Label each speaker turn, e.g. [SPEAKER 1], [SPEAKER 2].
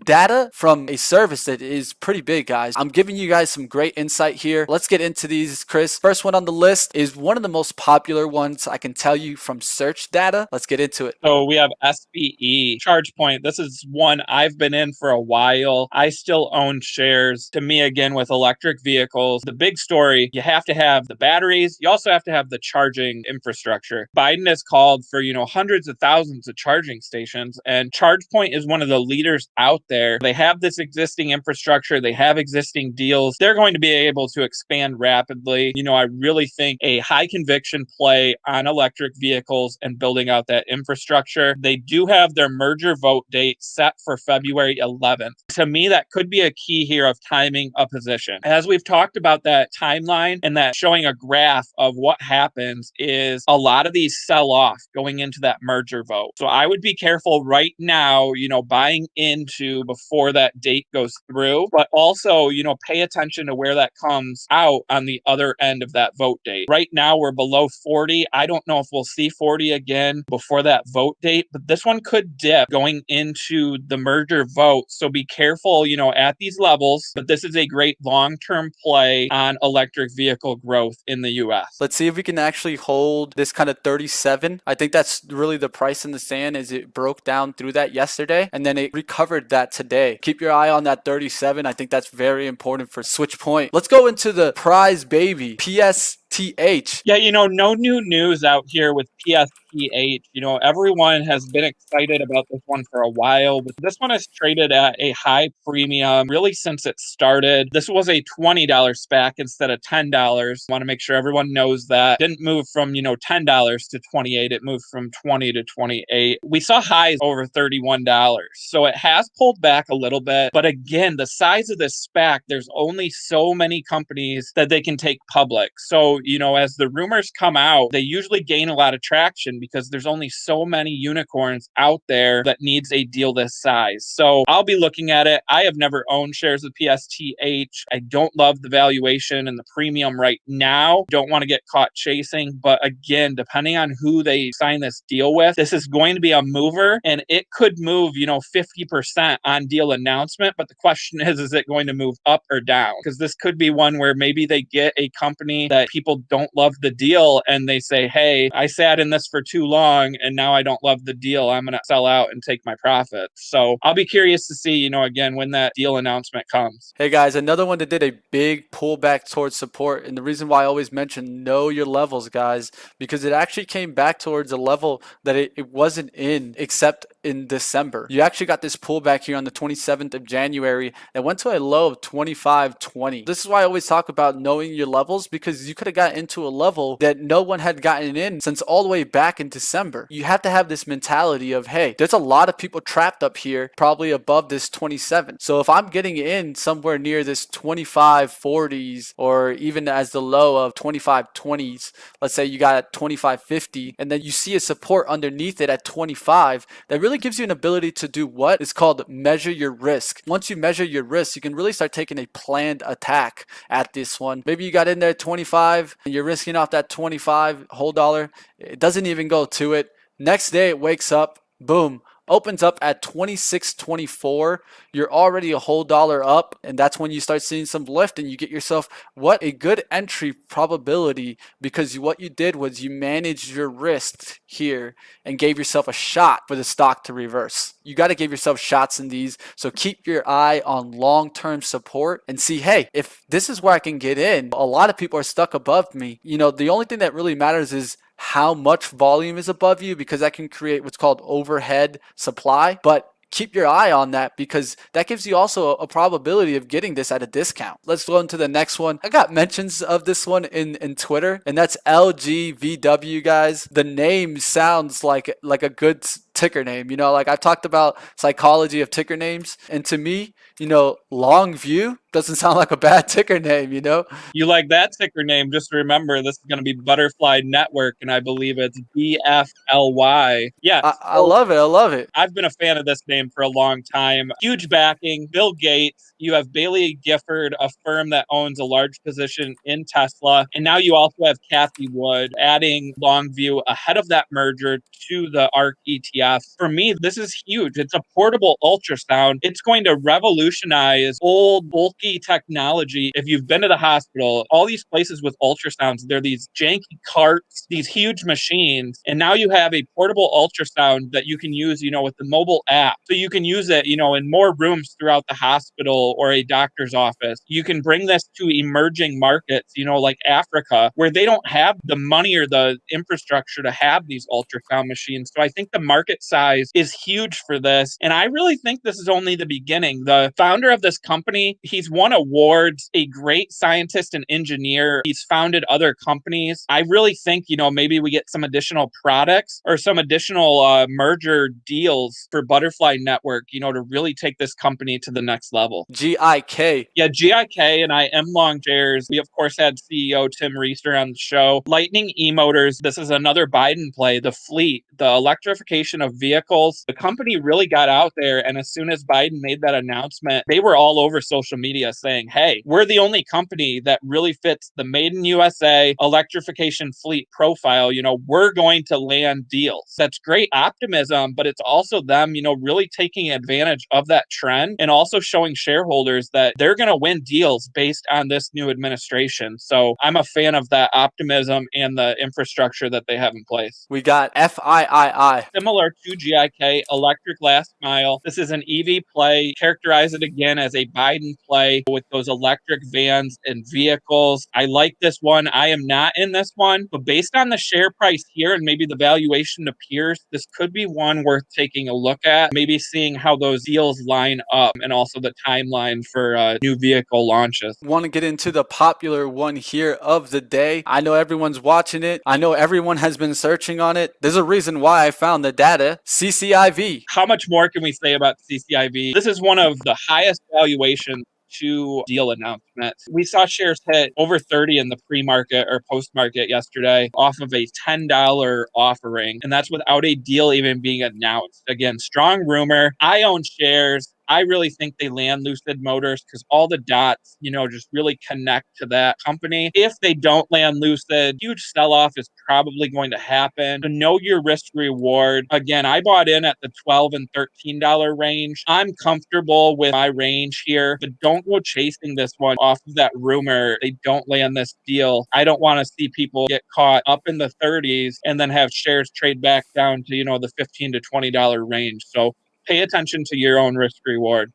[SPEAKER 1] data from a service that is pretty big, guys. I'm giving you guys some great insight here. Let's get into these, Chris. First one on the list is one of the most popular ones I can tell you from search data. Let's get into it.
[SPEAKER 2] So we have SPE, Chargepoint. This is one I've been in for a while. I still own shares. To me, again, with electric vehicles, the big story, you have to have the batteries. You also have to have the charging infrastructure. Biden has called for, hundreds of thousands of charging stations, and Chargepoint is one of the leaders out there. They have this existing infrastructure. They have existing deals. They're going to be able to expand rapidly. I really think a high conviction play on electric vehicles and building out that infrastructure. They do have their merger vote date set for February 11th. To me, that could be a key here of timing a position. As we've talked about that timeline and that showing a graph of what happens is a lot of these sell off going into that merger vote. So I would be careful right now, buying into before that date goes through, but also, pay attention to where that comes out on the other end of that vote date. Right now, we're below 40. I don't know if we'll see 40 again before that vote date, but this one could dip going into the merger vote. So be careful, at these levels, but this is a great long-term play on electric vehicle growth in the US.
[SPEAKER 1] Let's see if we can actually hold this kind of 37. I think that's really the price in the sand, as it broke down through that yesterday and then it recovered that today. Keep your eye on that 37. I think that's very important for switch point. Let's go into the prize baby, PSTH.
[SPEAKER 2] Yeah, no new news out here with PSTH. Everyone has been excited about this one for a while, but this one has traded at a high premium really since it started. This was a $20 SPAC instead of $10. Want to make sure everyone knows that. Didn't move from, $10 to 28. It moved from 20 to 28. We saw highs over $31. So it has pulled back a little bit. But again, the size of this SPAC, there's only so many companies that they can take public. So, as the rumors come out, they usually gain a lot of traction because there's only so many unicorns out there that needs a deal this size. So I'll be looking at it. I have never owned shares of PSTH. I don't love the valuation and the premium right now. Don't want to get caught chasing. But again, depending on who they sign this deal with, this is going to be a mover and it could move, 50% on deal announcement. But the question is it going to move up or down? Because this could be one where maybe they get a company that people don't love the deal and they say, hey, I sat in this for too long and now I don't love the deal. I'm going to sell out and take my profit. So I'll be curious to see, again, when that deal announcement comes.
[SPEAKER 1] Hey guys, another one that did a big pullback towards support. And the reason why I always mention know your levels, guys, because it actually came back towards a level that it wasn't in except in December. You actually got this pullback here on the 27th of January that went to a low of 25.20. This is why I always talk about knowing your levels, because you could have got into a level that no one had gotten in since all the way back in December. You have to have this mentality of, hey, there's a lot of people trapped up here, probably above this 27. So if I'm getting in somewhere near this 25.40s or even as the low of 25.20s, let's say you got at 25.50 and then you see a support underneath it at 25, that really gives you an ability to do what is called measure your risk. Once you measure your risk, you can really start taking a planned attack at this one. Maybe you got in there at 25 and you're risking off that 25 whole dollar. It doesn't even go to it. Next day it wakes up, boom, opens up at 26.24. You're already a whole dollar up, and that's when you start seeing some lift and you get yourself what a good entry probability, because what you did was you managed your risk here and gave yourself a shot for the stock to reverse. You got to give yourself shots in these. So keep your eye on long-term support and see, hey, if this is where I can get in. A lot of people are stuck above me. The only thing that really matters is how much volume is above you, because that can create what's called overhead supply. But keep your eye on that, because that gives you also a probability of getting this at a discount. Let's go into the next one. I got mentions of this one in Twitter, and that's LGVW, guys. The name sounds like a good ticker name. Like I've talked about psychology of ticker names, and to me, Longview doesn't sound like a bad ticker name.
[SPEAKER 2] You like that ticker name? Just remember, this is going to be Butterfly Network, and I believe it's BFLY. Yeah,
[SPEAKER 1] I love it. I love it.
[SPEAKER 2] I've been a fan of this name for a long time. Huge backing, Bill Gates. You have Bailey Gifford, a firm that owns a large position in Tesla. And now you also have Kathy Wood adding Longview ahead of that merger to the ARK ETF. IVF. For me, this is huge. It's a portable ultrasound. It's going to revolutionize old, bulky technology. If you've been to the hospital, all these places with ultrasounds, they're these janky carts, these huge machines. And now you have a portable ultrasound that you can use, with the mobile app. So you can use it, in more rooms throughout the hospital or a doctor's office. You can bring this to emerging markets, like Africa, where they don't have the money or the infrastructure to have these ultrasound machines. So I think the market size is huge for this. And I really think this is only the beginning. The founder of this company, he's won awards, a great scientist and engineer. He's founded other companies. I really think, maybe we get some additional products or some additional merger deals for Butterfly Network, to really take this company to the next level.
[SPEAKER 1] GIK.
[SPEAKER 2] Yeah, GIK and I am long shares. We, of course, had CEO Tim Reister on the show. Lightning eMotors, this is another Biden play. The fleet, the electrification of vehicles. The company really got out there. And as soon as Biden made that announcement, they were all over social media saying, hey, we're the only company that really fits the Made in USA electrification fleet profile. We're going to land deals. That's great optimism, but it's also them, really taking advantage of that trend and also showing shareholders that they're going to win deals based on this new administration. So I'm a fan of that optimism and the infrastructure that they have in place.
[SPEAKER 1] We got FIII.
[SPEAKER 2] Similar to GIK, electric last mile. This is an EV play. Characterize it again as a Biden play with those electric vans and vehicles. I like this one. I am not in this one, but based on the share price here and maybe the valuation appears, this could be one worth taking a look at, maybe seeing how those deals line up and also the timeline for new vehicle launches.
[SPEAKER 1] Want to get into the popular one here of the day. I know everyone's watching it. I know everyone has been searching on it. There's a reason why I found the data. CCIV.
[SPEAKER 2] How much more can we say about CCIV? This is one of the highest valuations to deal announcements. We saw shares hit over 30 in the pre-market or post-market yesterday off of a $10 offering. And that's without a deal even being announced. Again, strong rumor. I own shares. I really think they land Lucid Motors because all the dots, just really connect to that company. If they don't land Lucid, huge sell-off is probably going to happen. So know your risk reward. Again, I bought in at the $12 and $13 range. I'm comfortable with my range here, but don't go chasing this one off of that rumor. They don't land this deal. I don't want to see people get caught up in the 30s and then have shares trade back down to, the $15 to $20 range. So pay attention to your own risk reward.